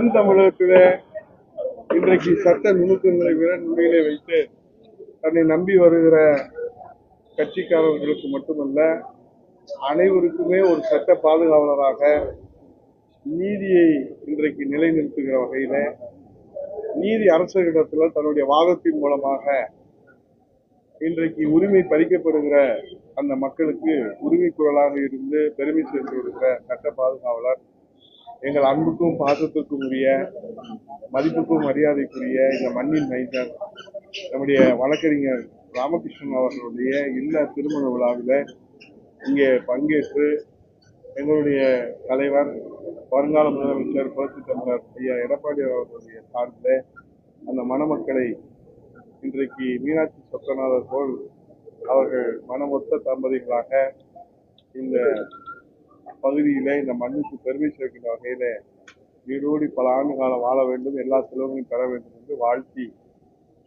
தென் தமிழகத்தில இன்றைக்கு சட்ட நுணுக்கங்களை விரல் வைத்து தன்னை நம்பி வருகிற கட்சிக்காரர்களுக்கு மட்டுமல்ல, அனைவருக்குமே ஒரு சட்ட பாதுகாவலராக நீதியை இன்றைக்கு நிலைநிறுத்துகிற வகையில நீதி அரசரிடத்தில் தன்னுடைய வாதத்தின் மூலமாக இன்றைக்கு உரிமை பறிக்கப்படுகிற அந்த மக்களுக்கு உரிமை குரலாக இருந்து பெருமை சேர்த்து இருக்கிற சட்ட பாதுகாவலர் எங்கள் அன்புக்கும் பாசத்துக்கும் உரிய மதிப்புக்கும் மரியாதைக்குரிய இந்த மண்ணின் மைந்தர் நம்முடைய வழக்கறிஞர் ராமகிருஷ்ணன் அவர்களுடைய இல்ல திருமண விழாவில் இங்கே பங்கேற்று எங்களுடைய தலைவர் வருங்கால முதலமைச்சர் புரட்சி தமிழர் ஐயா எடப்பாடி அவர்களுடைய சார்பில் அந்த மணமக்களை இன்றைக்கு மீனாட்சி சொக்கநாதர் போல் அவர்கள் மனமொத்த தம்பதிகளாக இந்த பகுதியில இந்த மண்ணுக்கு பெருமை சேர்க்கின்ற வகையில வீடோடி பல ஆண்டு காலம் வாழ வேண்டும், எல்லா செலவுகளையும் பெற வேண்டும் என்று வாழ்த்தி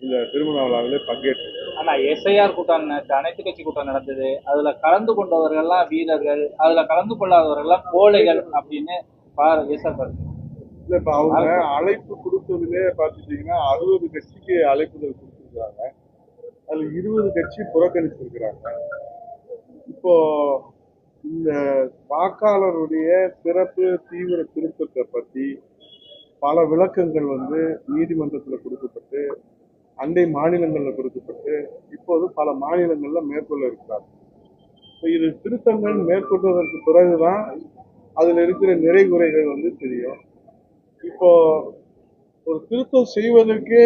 இந்த திருமண விழாவில் பங்கேற்று. ஆனா எஸ்ஐஆர் கூட்டம் அனைத்து கட்சி கூட்டம் நடந்தது. அதுல கலந்து கொண்டவர்கள்லாம் வீரர்கள், அதுல கலந்து கொள்ளாதவர்கள்லாம் கோழைகள் அப்படின்னு இல்ல, இப்ப அவங்க அழைப்பு கொடுத்ததுல பாத்துட்டீங்கன்னா 60 கட்சிக்கு அழைப்புதல் கொடுத்திருக்கிறாங்க. அதுல 20 கட்சி புறக்கணிச்சிருக்கிறாங்க. இப்போ இந்த வாக்காளருடைய சிறப்பு தீவிர திருத்தத்தை பத்தி பல விளக்கங்கள் நீதிமன்றத்தில் கொடுக்கப்பட்டு அண்டை மாநிலங்களில் கொடுக்கப்பட்டு இப்போது பல மாநிலங்கள்ல மேற்கொள்ள இருக்கிறார். இது திருத்தங்கள் மேற்கொண்டதற்கு பிறகுதான் அதுல இருக்கிற நிறை குறைகள் தெரியும். இப்போ ஒரு திருத்தம் செய்வதற்கு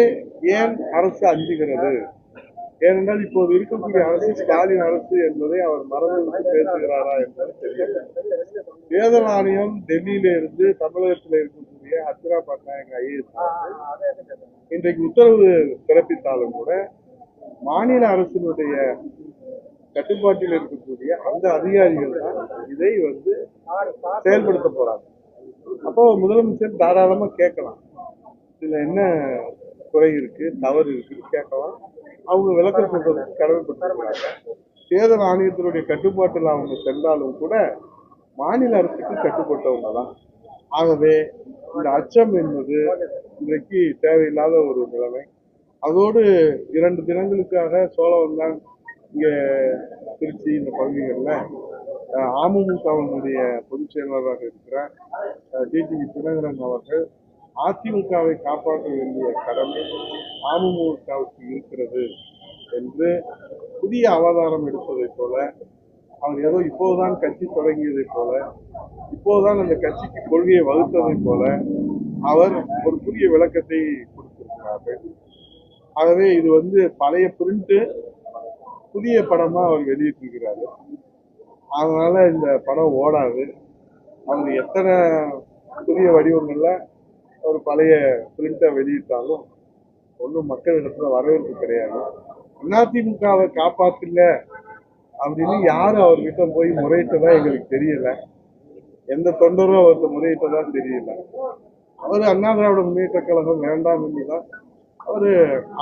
ஏன் அரசு அஞ்சுகிறது? ஏனென்றால் இப்போது இருக்கக்கூடிய அரசு ஸ்டாலின் அரசு என்பதை அவர் மறந்து பேசுகிறாரா என்பது தெரியல. தேர்தல் ஆணையம் டெல்லியில இருந்து தமிழகத்தில் இருக்கக்கூடிய ஹத்ரா பட்நாயக் ஐஏஎஸ் இன்றைக்கு உத்தரவு பிறப்பித்தாலும் கூட மாநில அரசினுடைய கட்டுப்பாட்டில் இருக்கக்கூடிய அந்த அதிகாரிகள் தான் இதை செயல்படுத்த போறாங்க. அப்போ முதலமைச்சர் தாராளமா கேட்கலாம், இதுல என்ன குறை இருக்கு, தவறு இருக்குன்னு கேட்கலாம். அவங்க விளக்கம் சொல்றதுக்கு கடமைப்பட்டிருக்கிறாங்க. தேர்தல் ஆணையத்தினுடைய கட்டுப்பாட்டில் அவங்க சென்றாலும் கூட மாநில அரசுக்கு கட்டுப்பட்டவங்க தான். ஆகவே இந்த அச்சம் என்பது இன்றைக்கு தேவையில்லாத ஒரு நிலைமை. அதோடு 2 தினங்களுக்காக சோழவந்தான் இங்க திருச்சி இந்த பகுதிகளில் அமமுகவினுடைய பொதுச் செயலாளராக இருக்கிற டிடிவி தினகரன் அவர்கள் அதிமுகவை காப்பாற்ற வேண்டிய கடமை அமமுகவுக்கு இருக்கிறது என்று புதிய அவதாரம் எடுப்பதை போல, அவர் ஏதோ இப்போதுதான் கட்சி தொடங்கியதை போல, இப்போதுதான் அந்த கட்சிக்கு கொள்கையை வகுத்ததை போல அவர் ஒரு புதிய விளக்கத்தை கொடுத்திருக்கிறார்கள். ஆகவே இது பழைய பிரிண்ட் புதிய படமா அவர் வெளியிட்டிருக்கிறாரு. அதனால இந்த படம் ஓடாது. அவங்க எத்தனை புதிய வடிவங்கள்ல ஒரு பழைய பிரிண்டை வெளியிட்டாலும் ஒன்றும் மக்களிடத்துல வரவேற்பு கிடையாது. அதிமுகவை காப்பாத்தில அப்படின்னு யாரும் அவர்கிட்ட போய் முறையிட்டதா எங்களுக்கு தெரியல. எந்த தொண்டரும் அவர்கிட்ட முறையிட்டதா தெரியல. அவரு அண்ணா திராவிட முன்னேற்ற கழகம் வேண்டாம் என்றுதான் அவரு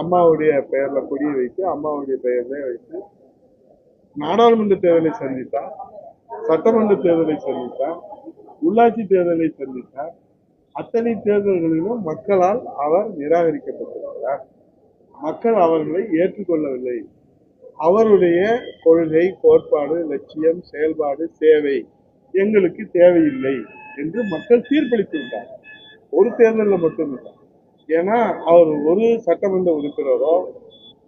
அம்மாவுடைய பெயர்ல கொடியை வைத்து அம்மாவுடைய பெயர்ல வைத்து நாடாளுமன்ற தேர்தலை சந்தித்தார், சட்டமன்ற தேர்தலை சந்தித்தார், உள்ளாட்சி தேர்தலை சந்தித்தார். அத்தனை தேர்தல்களிலும் மக்களால் அவர் நிராகரிக்கப்பட்டிருக்கிறார். மக்கள் அவர்களை ஏற்றுக்கொள்ளவில்லை. அவருடைய கொள்கை, கோட்பாடு, லட்சியம், செயல்பாடு, சேவை எங்களுக்கு தேவையில்லை என்று மக்கள் தீர்ப்பளித்து விட்டார். ஒரு தேர்தலில் மட்டுமில்லை. ஏன்னா அவர் ஒரு சட்டமன்ற உறுப்பினரோ,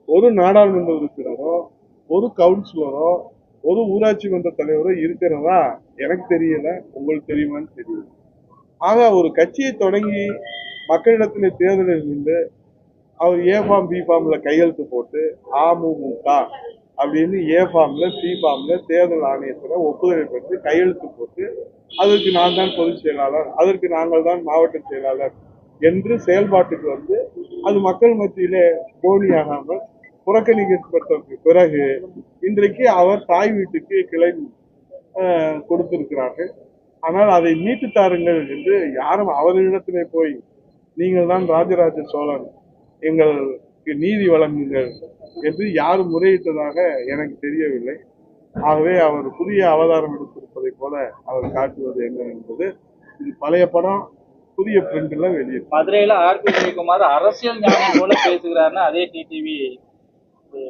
ஒரு நாடாளுமன்ற உறுப்பினரோ, ஒரு கவுன்சிலரோ, ஒரு ஊராட்சி மன்ற தலைவரோ இருக்கிறதா எனக்கு தெரியல, உங்களுக்கு தெரியுமான்னு தெரியல. ஆக ஒரு கட்சியை தொடங்கி மக்களிடத்தில் தேர்தலில் இருந்து அவர் ஏ ஃபார்ம் பி ஃபார்ம்ல கையெழுத்து போட்டு அமமுக அப்படின்னு ஏ ஃபார்ம்ல பி ஃபார்ம்ல தேர்தல் ஆணையத்தில் ஒப்புதலை பெற்று கையெழுத்து போட்டு அதற்கு நான் தான் பொதுச் செயலாளர், அதற்கு நாங்கள் தான் மாவட்ட செயலாளர் என்று செயல்பாட்டுக்கு அது மக்கள் மத்தியிலே போலியாகாமல் புறக்கணிக்கப்பட்ட பிறகு இன்றைக்கு அவர் தாய் வீட்டுக்கு கிளை கொடுத்திருக்கிறார்கள். ஆனால் அதை மீட்டு தாருங்கள் என்று யாரும் அவரிடத்திலே போய் நீங்கள் தான் ராஜராஜ சோழன், எங்களுக்கு நீதி வழங்குங்கள் என்று யாரும் முறையிட்டதாக எனக்கு தெரியவில்லை. ஆகவே அவர் புதிய அவதாரம் எடுத்திருப்பதை போல அவர் காட்டுவது என்ன என்பது, இது பழைய படம் புதிய பிரிண்ட் எல்லாம் வெளியே. மதுரையில ஆர்பி ஜெயக்குமார் அரசியல் ஞானி போல பேசுகிறாருன்னு அதே டிடிவி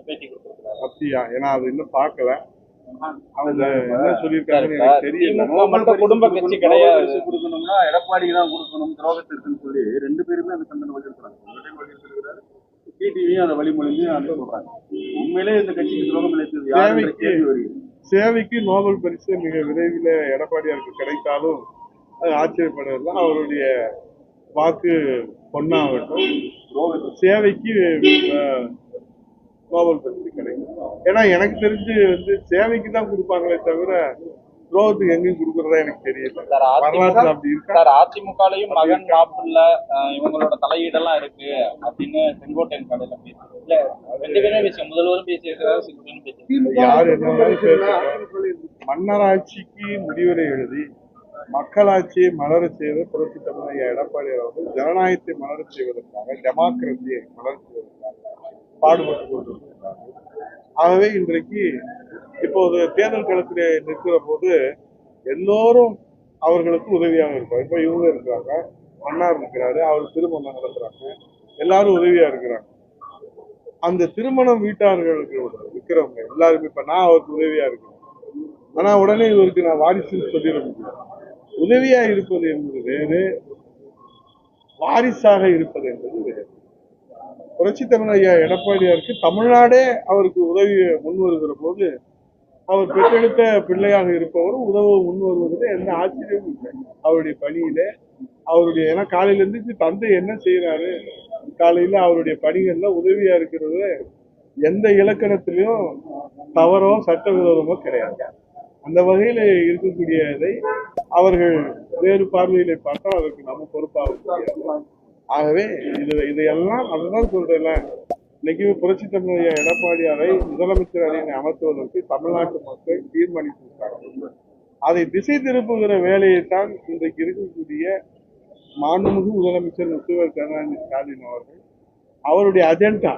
பேட்டி கொடுத்திருக்காரு. அப்படியா? ஏன்னா அது இன்னும் பார்க்கல. அவங்க என்ன சொல்லியிருக்காங்கன்னு எனக்கு தெரியல. குடும்ப கட்சி கிடையாது, கொடுக்கணும்னா எடப்பாடி தான் கொடுக்கணும், துரோகத்திற்குன்னு சொல்லி 2 பேருமே அந்த கண்டனம் வலியுறுத்துறாங்க. டிடிவியும் அதை வழிமொழிஞ்சு அந்த சொல்றாங்க. உண்மையிலே இந்த கட்சிக்கு துரோகம் இழைத்தது சேவைக்கு நோபல் பரிசு மிக விரைவில் எடப்பாடியாருக்கு கிடைத்தாலும் அது ஆச்சரியப்படுறதுல அவருடைய வாக்கு பொன்னாகட்டும். சேவைக்கு நோபல் பரிசு கிடைக்கும். ஏன்னா எனக்கு தெரிஞ்சு சேவைக்கு தான் கொடுப்பாங்களே தவிர துரோகத்துக்கு எங்கேயும் கொடுக்கறதா எனக்கு தெரியல. வரலாற்று அப்படி இருக்கா? அதிமுகலையும் மகன் மாப்பிள்ள இவங்களோட தலையீடெல்லாம் இருக்கு அப்படின்னு செங்கோட்டையன் கடையில பேசுறேன். ரெண்டு பேருமே பேசுவோம், முதல்வரும் பேசியிருக்கிறாரு, யார் என்ன மன்னராட்சிக்கு முடிவுரை எழுதி மக்களாட்சியை மலர செய்த புரட்சி தமிழக எடப்பாடி அவர்கள் ஜனநாயகத்தை மலர செய்வதற்காக, டெமோக்ரஸியை மலர செய்வதற்காக பாடுபட்டு கொண்டிருக்கிறார்கள். ஆகவே இன்றைக்கு இப்போது தேர்தல் களத்திலே நிற்கிற போது எல்லோரும் அவர்களுக்கு உதவியாக இருப்பார். இப்ப இவங்க இருக்கிறாங்க, மன்னார் இருக்கிறாரு, அவர் திருமணம் நடத்துறாங்க, எல்லாரும் உதவியா இருக்கிறாங்க. அந்த திருமணம் வீட்டார்களுக்கு இருக்கிறவங்க எல்லாருமே இப்ப நான் அவருக்கு உதவியா இருக்கிறேன். ஆனா உடனே இவருக்கு நான் வாரிசுன்னு சொல்லிட முடியும். உதவியா இருப்பது என்பது வேறு, வாரிசாக இருப்பது என்பது வேறு. புரட்சி தமிழக எடப்பாடியாருக்கு தமிழ்நாடே அவருக்கு உதவி முன் வருகிற போது அவர் பெற்றெடுத்த பிள்ளையாக இருப்பவரும் உதவ முன் வருவதில் எந்த ஆச்சரியமும் இல்லை. அவருடைய பணியில அவருடைய ஏன்னா காலையில இருந்து தந்தை என்ன செய்யறாரு, காலையில அவருடைய பணிகள்ல உதவியா இருக்கிறது எந்த இலக்கணத்திலையும் தவறோ சட்டவிரோதமோ கிடையாது. அந்த வகையில இருக்கக்கூடியதை அவர்கள் வேறு பார்வையில பார்த்தால் அதற்கு நம்ம பொறுப்பாக முடியாது. ஆகவே இதையெல்லாம் அதுதான் சொல்றேன்ல, இன்னைக்கு புரட்சி தமிழக எடப்பாடியாரை முதலமைச்சர் அணியை அமர்த்துவதற்கு தமிழ்நாட்டு மக்கள் தீர்மானித்திருக்காங்க. அதை திசை திருப்புகிற வேலையைத்தான் இன்றைக்கு இருக்கக்கூடிய மாண்புமிகு முதலமைச்சர் முத்துவேல் கருணாநிதி ஸ்டாலின் அவர்கள் அவருடைய அஜெண்டா,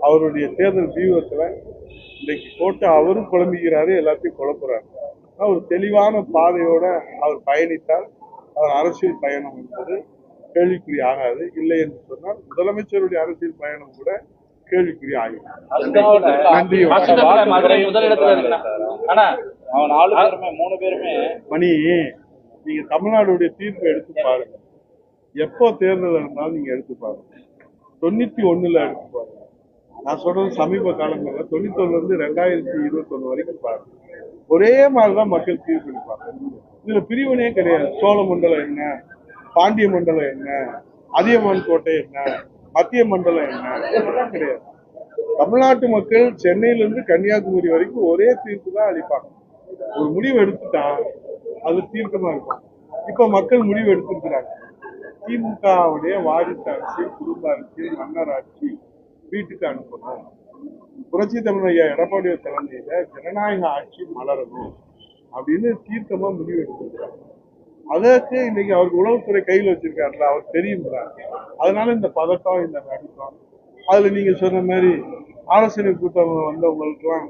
அவருடைய தேர்தல் வியூகத்துல இன்றைக்கு போட்டு அவரும் குழம்புகிறாரு, எல்லாத்தையும் குழப்புறாரு. ஒரு தெளிவான பாதையோட அவர் பயணித்தால் அவர் அரசியல் பயணம் என்பது கேள்விக்குறி ஆகாது. இல்லை என்று சொன்னால் முதலமைச்சருடைய அரசியல் பயணம் கூட கேள்விக்குறி ஆகும். மணி, நீங்க தமிழ்நாடுடைய தீர்ப்பை எடுத்து பாருங்க. எப்போ தேர்தல் இருந்தாலும் நீங்க எடுத்து பாருங்க. 91 எடுத்து பாருங்க. நான் சொல்றது சமீப காலங்களில் 91 2021 வரைக்கும் பாருங்க. ஒரே மாதிரிதான் மக்கள் தீர்ப்பளிப்பாங்க. இதுல பிரிவினையே கிடையாது. சோழ மண்டலம் என்ன, பாண்டிய மண்டலம் என்ன, அதியமான் கோட்டை என்ன, மத்திய மண்டலம் என்ன கிடையாது. தமிழ்நாட்டு மக்கள் சென்னையிலிருந்து கன்னியாகுமரி வரைக்கும் ஒரே தீர்ப்பு தான் அளிப்பாங்க. ஒரு முடிவு எடுத்துட்டா அது தீர்க்கமா இருக்கும். இப்ப மக்கள் முடிவு எடுத்திருக்கிறாங்க. திமுகவுடைய வாரிசு ஆட்சி, குடும்ப ஆட்சி, மன்னர் ஆட்சி வீட்டுக்கு அனுப்பணும். புரட்சி தமிழக எடப்பாடி தலைமையில ஜனநாயக ஆட்சி மலரணும் அப்படின்னு தீர்க்கமா முடிவு எடுத்திருக்கிறாங்க. அதற்கு இன்னைக்கு அவருக்கு உளவுத்துறை கையில் வச்சிருக்காருல, அவர் தெரியுங்களா? அதனால இந்த பதட்டம், இந்த நடுக்கம். அதுல நீங்க சொன்ன மாதிரி ஆலோசனை கூட்டம் வந்தவங்களுக்கு எல்லாம்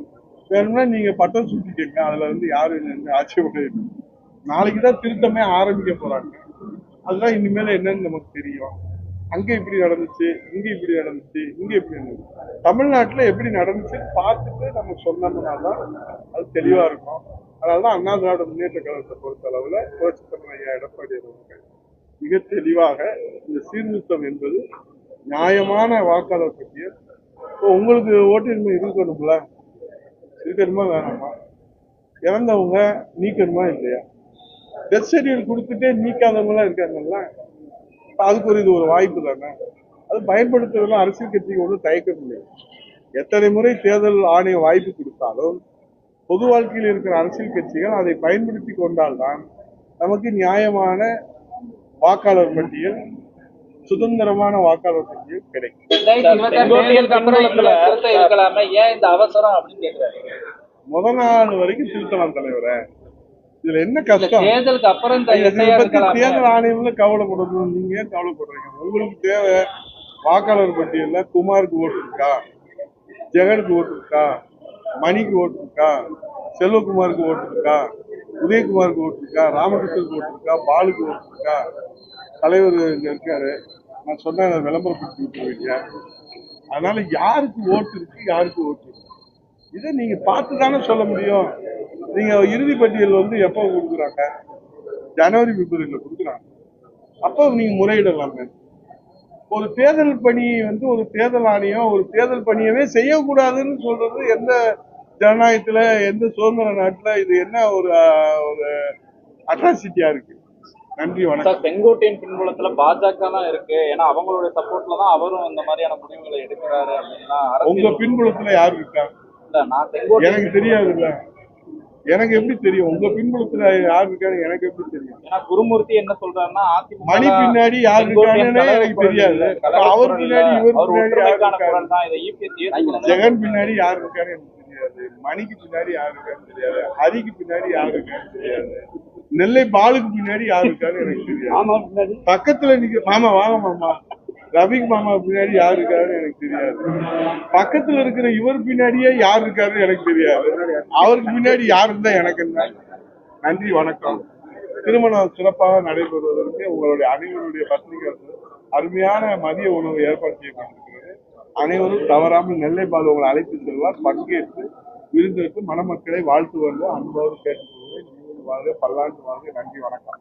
வேணும்னா நீங்க பட்டம் சுட்டிக்கீங்க. அதுல யாரு ஆட்சேபம். நாளைக்குதான் திருத்தமே ஆரம்பிக்க போறாங்க. அதுதான் இனிமேல என்னன்னு நமக்கு தெரியும். அங்க இப்படி நடந்துச்சு, இங்க இப்படி நடந்துச்சு, இங்க இப்படி நடந்துச்சு. தமிழ்நாட்டுல எப்படி நடந்துச்சுன்னு பார்த்துட்டு நம்ம சொன்னோம்னாதான் அது தெளிவா இருக்கும். அதனாலதான் அண்ணா திராவிட முன்னேற்ற கழகத்தை பொறுத்த அளவுல புரட்சி தமிழக எடப்பாடி அவர்கள் மிக தெளிவாக இந்த சீர்திருத்தம் என்பது நியாயமான வாக்காளர் பட்டியல். உங்களுக்கு ஓட்டுரிமை இருக்கணும்ல, இருக்கணுமா வேணாமா? இறந்தவங்க நீக்கணுமா இல்லையா? டெத் ஷெட்யூல் கொடுத்துட்டே நீக்காதவங்க இருக்காங்கல்ல, அதுக்கு இது ஒரு வாய்ப்பு தானே. அது பயன்படுத்துறதுல அரசியல் கட்சிக்கு ஒன்றும் தயக்கம் இல்லை. எத்தனை முறை தேர்தல் ஆணையம் வாய்ப்பு கொடுத்தாலும் பொது வாழ்க்கையில் இருக்கிற அரசியல் கட்சிகள் அதை பயன்படுத்தி கொண்டால்தான் நமக்கு நியாயமான வாக்காளர் பட்டியல், சுதந்திரமான வாக்காளர் பட்டியல் கிடைக்கும். முதல் நாள் வரைக்கும் திருத்தலாம் தலைவரை. இதுல என்ன கஷ்டம்? தேர்தலுக்கு அப்புறம் தேர்தல் ஆணையம்ல கவலைப்படணும். நீங்க ஏன் கவலைப்படுறீங்க? உங்களுக்கு தேவை வாக்காளர் பட்டியல்ல குமாருக்கு ஓட்டு இருக்கா, ஜெகனுக்கு ஓட்டு இருக்கா, மணிக்கு ஓட்டு இருக்கா, செல்வகுமாருக்கு ஓட்டு இருக்கா, உதயகுமாருக்கு ஓட்டு இருக்கா, ராமகிருஷ்ணனுக்கு ஓட்டு இருக்கா, பாலுக்கு ஓட்டு இருக்கா, தலைவர் இங்க இருக்காரு, நான் சொன்ன விளம்பரப்படுத்தி விட்டுருவீங்க. அதனால யாருக்கு ஓட்டு இருக்கு, யாருக்கு ஓட்டு இருக்கு, இதை நீங்க பார்த்து தானே சொல்ல முடியும். நீங்க இறுதி பட்டியல் வந்து எப்போ கொடுக்குறாங்க? ஜனவரி பிப்ரவரியில கொடுக்குறாங்க. அப்போ நீங்க முறையிடலாமே. ஒரு தேர்தல் பணி வந்து ஒரு தேர்தல் ஆணையம் ஒரு தேர்தல் பணியவே செய்யக்கூடாதுன்னு சொல்றது எந்த ஜனநாயகத்துல, எந்த சுதந்திர நாட்டுல இது என்ன ஒரு அட்ராசிட்டியா இருக்கு? நன்றி, வணக்கம். செங்கோட்டையின் பின்புலத்துல பாஜக தான் இருக்கு, ஏன்னா அவங்களுடைய சப்போர்ட்ல தான் அவரும் இந்த மாதிரியான முடிவுகளை எடுக்கிறாரு அப்படின்னா உங்க பின்புலத்துல யாரு இருக்கா? நான் செங்கோட்டை எனக்கு தெரியாதுல்ல. எனக்கு எப்படி தெரியும்? உங்க பின்புலத்துல யாரு இருக்கான்னு எனக்கு எப்படி தெரியும்? ஏன்னா குருமூர்த்தி என்ன சொல்றாருன்னா, மணி பின்னாடி யாரு இருக்கான்னு எனக்கு தெரியாது. அவர் பின்னாடி இவர் பின்னாடி ஜெகன் பின்னாடி யாரு இருக்கான்னு எனக்கு தெரியாது. மணிக்கு பின்னாடி யாரு இருக்கான்னு தெரியாது. ஹரிக்கு பின்னாடி யாரு இருக்கான்னு தெரியாது. நெல்லை பாலுக்கு பின்னாடி யாரு இருக்கான்னு எனக்கு தெரியாது. பக்கத்துல நிக்க மாமா வாங்க மாமா, ரவிக்கு மாமா பின்னாடி யாரு இருக்காருன்னு எனக்கு தெரியாது. பக்கத்துல இருக்கிற இவர் பின்னாடியே யாரு இருக்காருன்னு எனக்கு தெரியாது. அவருக்கு பின்னாடி யாரு இருந்தா எனக்கு என்ன? நன்றி, வணக்கம். திருமணம் சிறப்பாக நடைபெறுவதற்கு உங்களுடைய அனைவருடைய பத்திரிகைகளுக்கு அருமையான மதிய உணவு ஏற்பாடு செய்யப்பட்டிருக்கிறது. அனைவரும் தவறாமல் நெல்லை பால் உங்களை அழைத்து செல்வார். பங்கேற்று விருந்திற்கு மணமக்களை வாழ்த்துவது அன்போடு கேட்டுக்கொள்வேன். வாழ்க, பல்லாண்டு வாழ்க. நன்றி, வணக்கம்.